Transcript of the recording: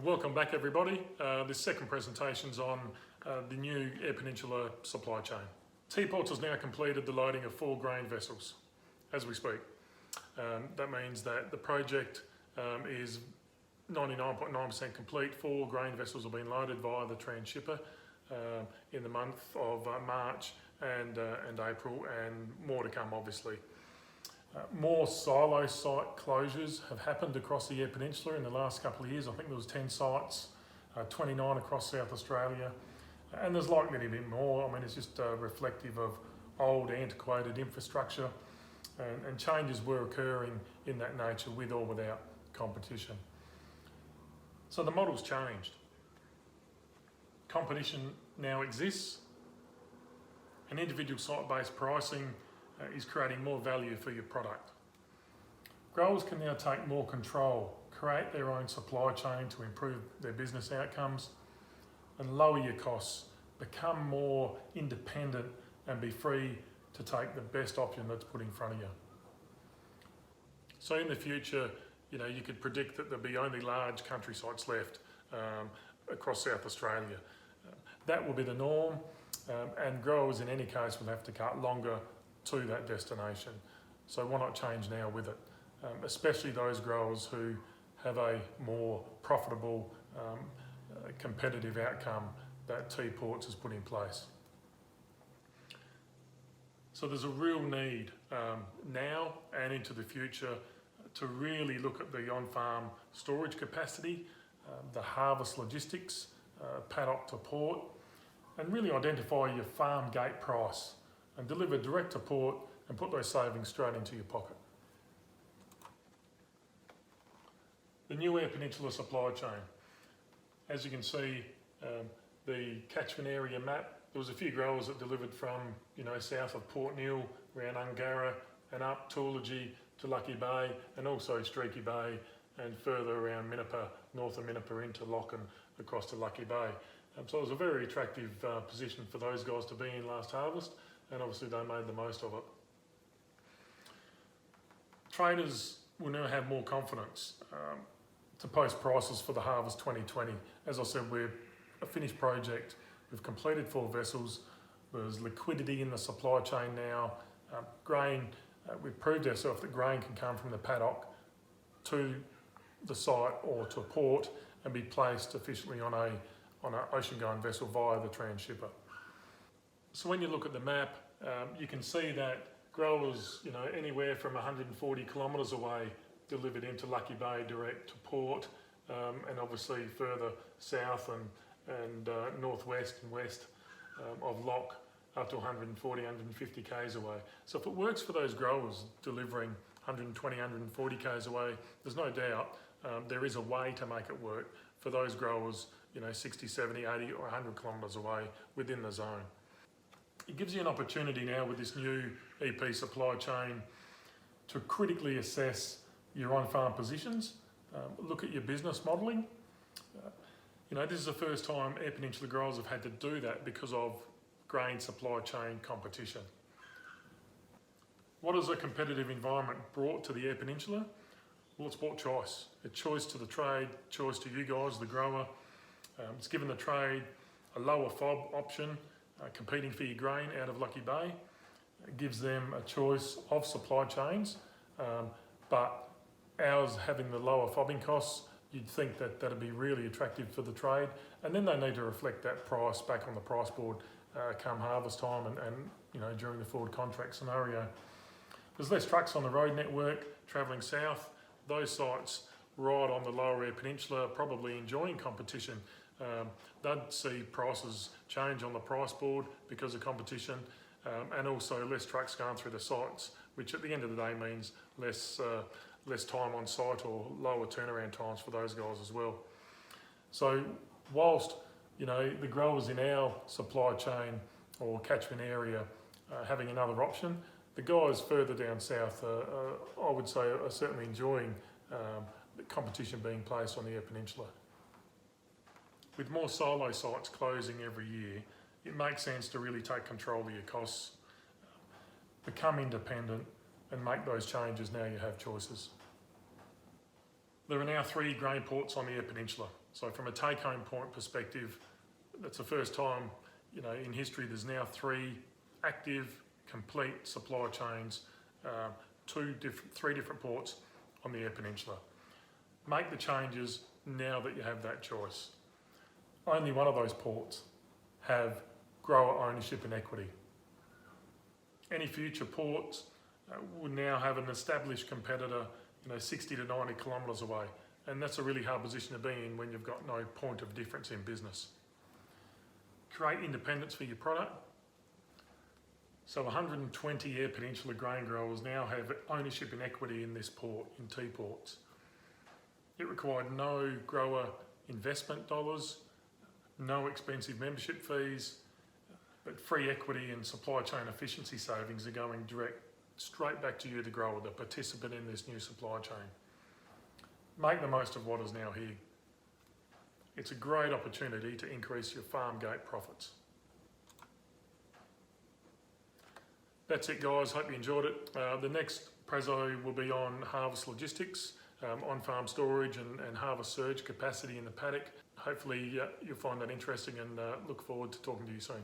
Welcome back everybody. This second presentation is on the new Eyre Peninsula supply chain. Teaports has now completed the loading of 4 grain vessels as we speak. That means that the project is 99.9% complete. 4 grain vessels have been loaded via the transhipper in the month of March and April, and more to come obviously. More silo site closures have happened across the Eyre Peninsula in the last couple of years. I think there was 10 sites, 29 across South Australia, and there's likely to be more. I mean, it's just reflective of old, antiquated infrastructure, and changes were occurring in that nature with or without competition. So the model's changed. Competition now exists, and individual site-based pricing is creating more value for your product. Growers can now take more control, create their own supply chain to improve their business outcomes and lower your costs, become more independent and be free to take the best option that's put in front of you. So in the future, you could predict that there'll be only large country sites left across South Australia. That will be the norm, and growers in any case will have to cut longer to that destination. So why not change now with it? Especially those growers who have a more profitable, competitive outcome that Teaports has put in place. So there's a real need now and into the future to really look at the on-farm storage capacity, the harvest logistics, paddock to port, and really identify your farm gate price and deliver direct to port and put those savings straight into your pocket. The new Eyre Peninsula supply chain. As you can see, the catchment area map, there was a few growers that delivered from south of Port Neill, around Ungara and up Toology to Lucky Bay, and also Streaky Bay, and further around Minnipa, north of Minnipa into Locken across to Lucky Bay. So it was a very attractive position for those guys to be in last harvest, and obviously they made the most of it. Traders will now have more confidence to post prices for the harvest 2020. As I said, we're a finished project. We've completed 4 vessels. There's liquidity in the supply chain now. Grain, we've proved ourselves that grain can come from the paddock to the site or to a port and be placed efficiently on an ocean-going vessel via the transhipper. So when you look at the map, you can see that growers, anywhere from 140 kilometres away delivered into Lucky Bay direct to port, and obviously further south and northwest and west of Lock up to 140, 150 k's away. So if it works for those growers delivering 120, 140 k's away, there's no doubt there is a way to make it work for those growers 60, 70, 80 or 100 kilometres away within the zone. It gives you an opportunity now with this new EP supply chain to critically assess your on-farm positions, look at your business modelling. This is the first time Eyre Peninsula growers have had to do that because of grain supply chain competition. What has a competitive environment brought to the Eyre Peninsula? Well, it's brought choice. A choice to the trade, choice to you guys, the grower. It's given the trade a lower FOB option, competing for your grain out of Lucky Bay. It gives them a choice of supply chains, but ours having the lower fobbing costs, you'd think that that'd be really attractive for the trade, and then they need to reflect that price back on the price board come harvest time and during the forward contract scenario. There's less trucks on the road network travelling south. Those sites right on the lower Eyre Peninsula are probably enjoying competition. They'd see prices change on the price board because of competition, and also less trucks going through the sites, which at the end of the day means less time on site or lower turnaround times for those guys as well. So whilst the growers in our supply chain or catchment area having another option, the guys further down south I would say are certainly enjoying the competition being placed on the Eyre Peninsula. With more silo sites closing every year, it makes sense to really take control of your costs, become independent and make those changes now you have choices. There are now 3 grain ports on the Eyre Peninsula. So from a take-home point perspective, that's the first time, in history there's now 3 active, complete supply chains, 3 different ports on the Eyre Peninsula. Make the changes now that you have that choice. Only one of those ports have grower ownership and equity. Any future ports will now have an established competitor 60 to 90 kilometres away, and that's a really hard position to be in when you've got no point of difference in business. Create independence for your product. So 120 Eyre Peninsula grain growers now have ownership and equity in this port, in T ports. It required no grower investment dollars, no expensive membership fees, but free equity and supply chain efficiency savings are going straight back to you, the grower, the participant in this new supply chain. Make the most of what is now here. It's a great opportunity to increase your farm gate profits. That's it, guys. Hope you enjoyed it. The next prezzo will be on harvest logistics, on-farm storage and harvest surge capacity in the paddock. Hopefully you'll find that interesting, and look forward to talking to you soon.